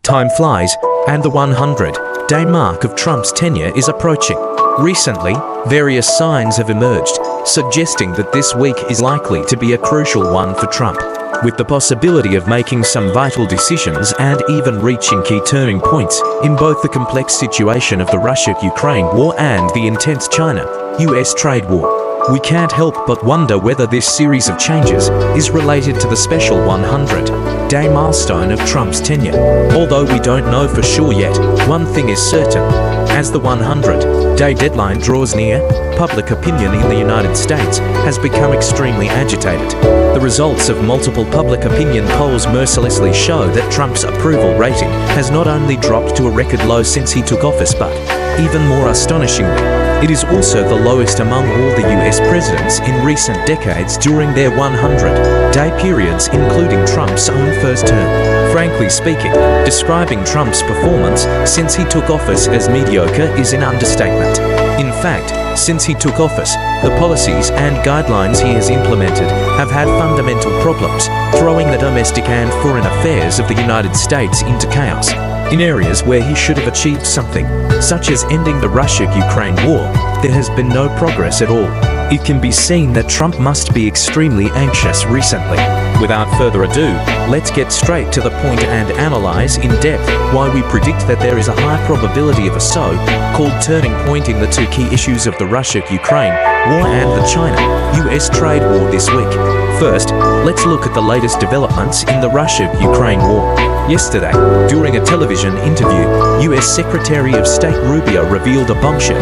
Time flies, and the 100-day mark of Trump's tenure is approaching. Recently, various signs have emerged, suggesting that this week is likely to be a crucial one for Trump, with the possibility of making some vital decisions and even reaching key turning points in both the complex situation of the Russia-Ukraine war and the intense China-US trade war. We can't help but wonder whether this series of changes is related to the special 100-day milestone of Trump's tenure. Although we don't know for sure yet, one thing is certain. As the 100-day deadline draws near, public opinion in the United States has become extremely agitated. The results of multiple public opinion polls mercilessly show that Trump's approval rating has not only dropped to a record low since he took office, but, even more astonishingly, it is also the lowest among all the US presidents in recent decades during their 100-day periods, including Trump's own first term. Frankly speaking, describing Trump's performance since he took office as mediocre is an understatement. In fact, since he took office, the policies and guidelines he has implemented have had fundamental problems, throwing the domestic and foreign affairs of the United States into chaos. In areas where he should have achieved something, such as ending the Russia-Ukraine war, there has been no progress at all. It can be seen that Trump must be extremely anxious recently. Without further ado, let's get straight to the point and analyze in depth why we predict that there is a high probability of a so-called turning point in the two key issues of the Russia-Ukraine war and the China-US trade war this week. First, let's look at the latest developments in the Russia-Ukraine war. Yesterday, during a television interview, US Secretary of State Rubio revealed a bombshell.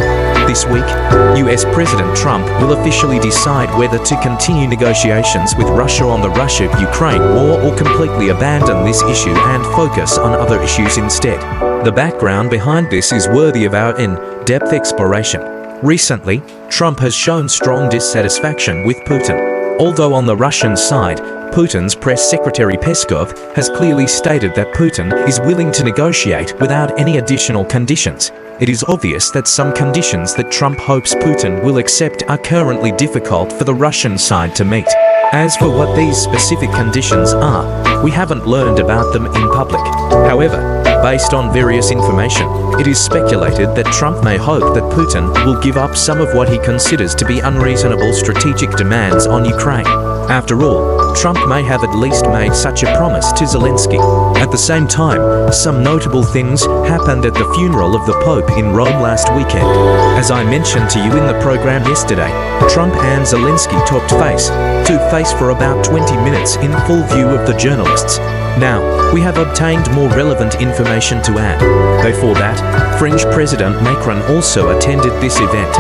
This week, US President Trump will officially decide whether to continue negotiations with Russia on the Russia-Ukraine war or completely abandon this issue and focus on other issues instead. The background behind this is worthy of our in-depth exploration. Recently, Trump has shown strong dissatisfaction with Putin. Although on the Russian side, Putin's press secretary Peskov has clearly stated that Putin is willing to negotiate without any additional conditions, it is obvious that some conditions that Trump hopes Putin will accept are currently difficult for the Russian side to meet. As for what these specific conditions are, we haven't learned about them in public. However, based on various information, it is speculated that Trump may hope that Putin will give up some of what he considers to be unreasonable strategic demands on Ukraine. After all, Trump may have at least made such a promise to Zelensky. At the same time, some notable things happened at the funeral of the Pope in Rome last weekend. As I mentioned to you in the program yesterday, Trump and Zelensky talked face-to-face for about 20 minutes in full view of the journalists. Now, we have obtained more relevant information to add. Before that, French President Macron also attended this event.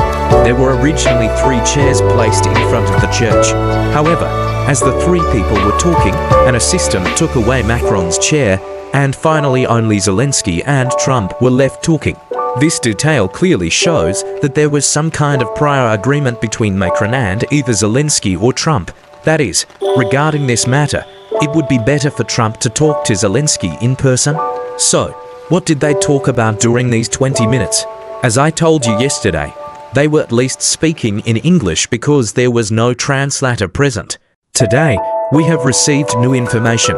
There were originally 3 chairs placed in front of the church. However, as the 3 people were talking, an assistant took away Macron's chair, and finally only Zelensky and Trump were left talking. This detail clearly shows that there was some kind of prior agreement between Macron and either Zelensky or Trump. That is, regarding this matter, it would be better for Trump to talk to Zelensky in person. So, what did they talk about during these 20 minutes? As I told you yesterday, they were at least speaking in English because there was no translator present. Today, we have received new information.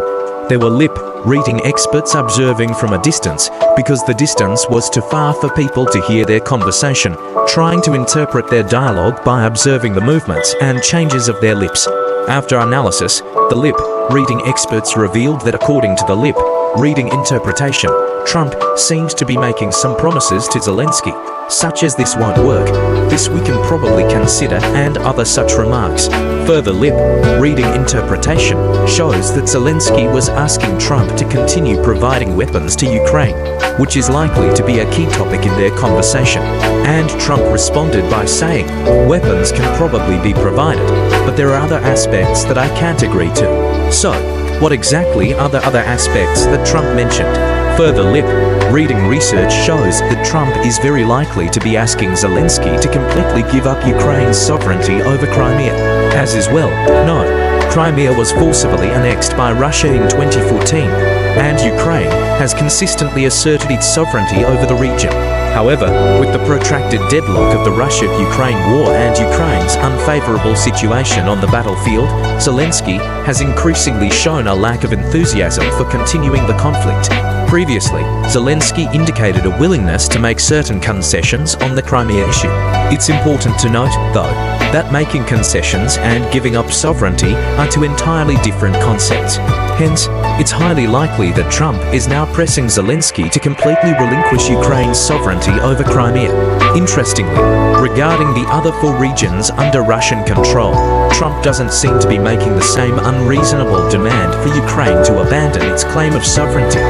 There were lip-reading experts observing from a distance because the distance was too far for people to hear their conversation, trying to interpret their dialogue by observing the movements and changes of their lips. After analysis, the lip-reading experts revealed that according to the lip-reading interpretation, Trump seems to be making some promises to Zelensky, such as "this won't work, this we can probably consider," and other such remarks. Further lip-reading interpretation shows that Zelensky was asking Trump to continue providing weapons to Ukraine, which is likely to be a key topic in their conversation. And Trump responded by saying, "Weapons can probably be provided, but there are other aspects that I can't agree to." So, what exactly are the other aspects that Trump mentioned? Further lip-reading research shows that Trump is very likely to be asking Zelensky to completely give up Ukraine's sovereignty over Crimea. As is well known, Crimea was forcibly annexed by Russia in 2014, and Ukraine has consistently asserted its sovereignty over the region. However, with the protracted deadlock of the Russia-Ukraine war and Ukraine's unfavorable situation on the battlefield, Zelensky has increasingly shown a lack of enthusiasm for continuing the conflict. Previously, Zelensky indicated a willingness to make certain concessions on the Crimea issue. It's important to note, though, that making concessions and giving up sovereignty are two entirely different concepts. Hence, it's highly likely that Trump is now pressing Zelensky to completely relinquish Ukraine's sovereignty over Crimea. Interestingly, regarding the other 4 regions under Russian control, Trump doesn't seem to be making the same unreasonable demand for Ukraine to abandon its claim of sovereignty,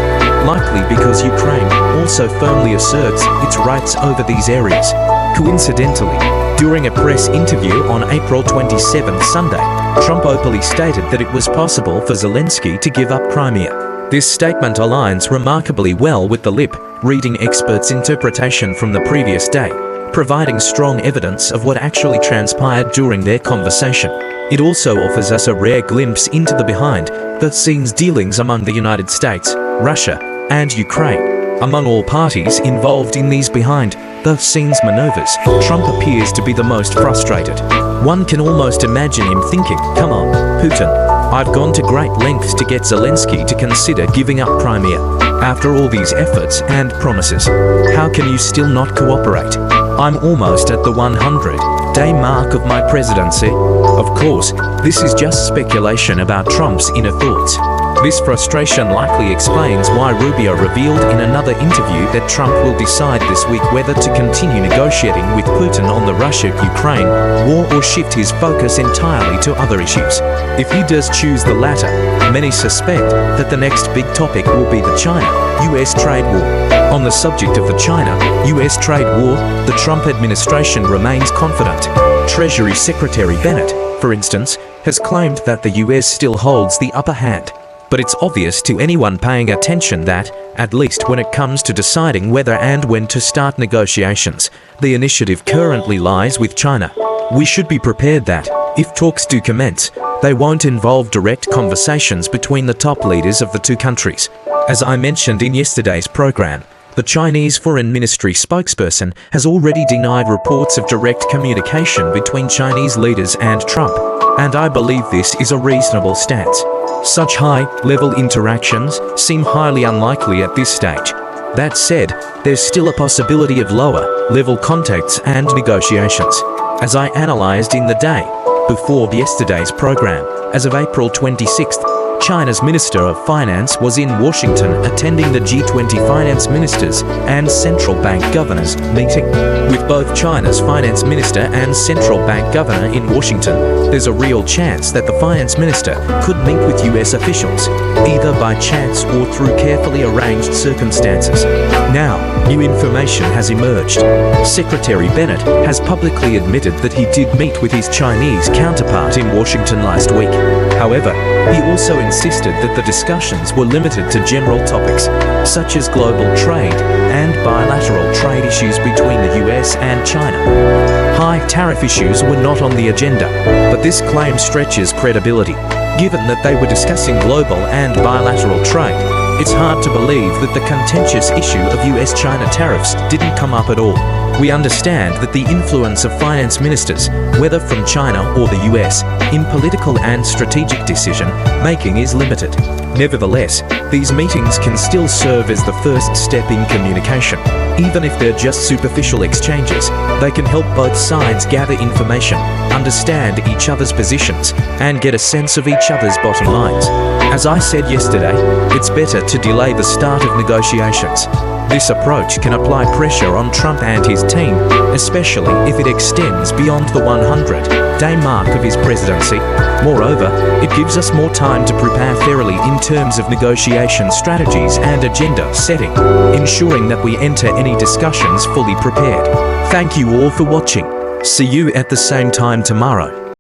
likely because Ukraine also firmly asserts its rights over these areas. Coincidentally, during a press interview on April 27, Sunday, Trump openly stated that it was possible for Zelensky to give up Crimea. This statement aligns remarkably well with the lip-reading experts' interpretation from the previous day, providing strong evidence of what actually transpired during their conversation. It also offers us a rare glimpse into the behind-the-scenes dealings among the United States, Russia, and Ukraine. Among all parties involved in these behind-the-scenes maneuvers, Trump appears to be the most frustrated. One can almost imagine him thinking, "Come on, Putin, I've gone to great lengths to get Zelensky to consider giving up Crimea. After all these efforts and promises, how can you still not cooperate? I'm almost at the 100-day mark of my presidency." Of course, this is just speculation about Trump's inner thoughts. This frustration likely explains why Rubio revealed in another interview that Trump will decide this week whether to continue negotiating with Putin on the Russia-Ukraine war or shift his focus entirely to other issues. If he does choose the latter, many suspect that the next big topic will be the China-US trade war. On the subject of the China-US trade war, the Trump administration remains confident. Treasury Secretary Bennett, for instance, has claimed that the US still holds the upper hand. But it's obvious to anyone paying attention that, at least when it comes to deciding whether and when to start negotiations, the initiative currently lies with China. We should be prepared that, if talks do commence, they won't involve direct conversations between the top leaders of the two countries. As I mentioned in yesterday's program, the Chinese Foreign Ministry spokesperson has already denied reports of direct communication between Chinese leaders and Trump, and I believe this is a reasonable stance. Such high-level interactions seem highly unlikely at this stage. That said, there's still a possibility of lower-level contacts and negotiations. As I analyzed in the day before yesterday's program, as of April 26th, China's Minister of Finance was in Washington attending the G20 finance ministers and central bank governors meeting. With both China's finance minister and central bank governor in Washington, there's a real chance that the finance minister could meet with US officials, either by chance or through carefully arranged circumstances. Now, new information has emerged. Secretary Bennett has publicly admitted that he did meet with his Chinese counterpart in Washington last week. However, he also insisted that the discussions were limited to general topics, such as global trade and bilateral trade issues between the US and China. High tariff issues were not on the agenda, but this claim stretches credibility. Given that they were discussing global and bilateral trade, it's hard to believe that the contentious issue of US-China tariffs didn't come up at all. We understand that the influence of finance ministers, whether from China or the US, in political and strategic decision-making is limited. Nevertheless, these meetings can still serve as the first step in communication. Even if they're just superficial exchanges, they can help both sides gather information, understand each other's positions, and get a sense of each other's bottom lines. As I said yesterday, it's better to delay the start of negotiations. This approach can apply pressure on Trump and his team, especially if it extends beyond the 100-day mark of his presidency. Moreover, it gives us more time to prepare fairly in terms of negotiation strategies and agenda setting, ensuring that we enter any discussions fully prepared. Thank you all for watching. See you at the same time tomorrow.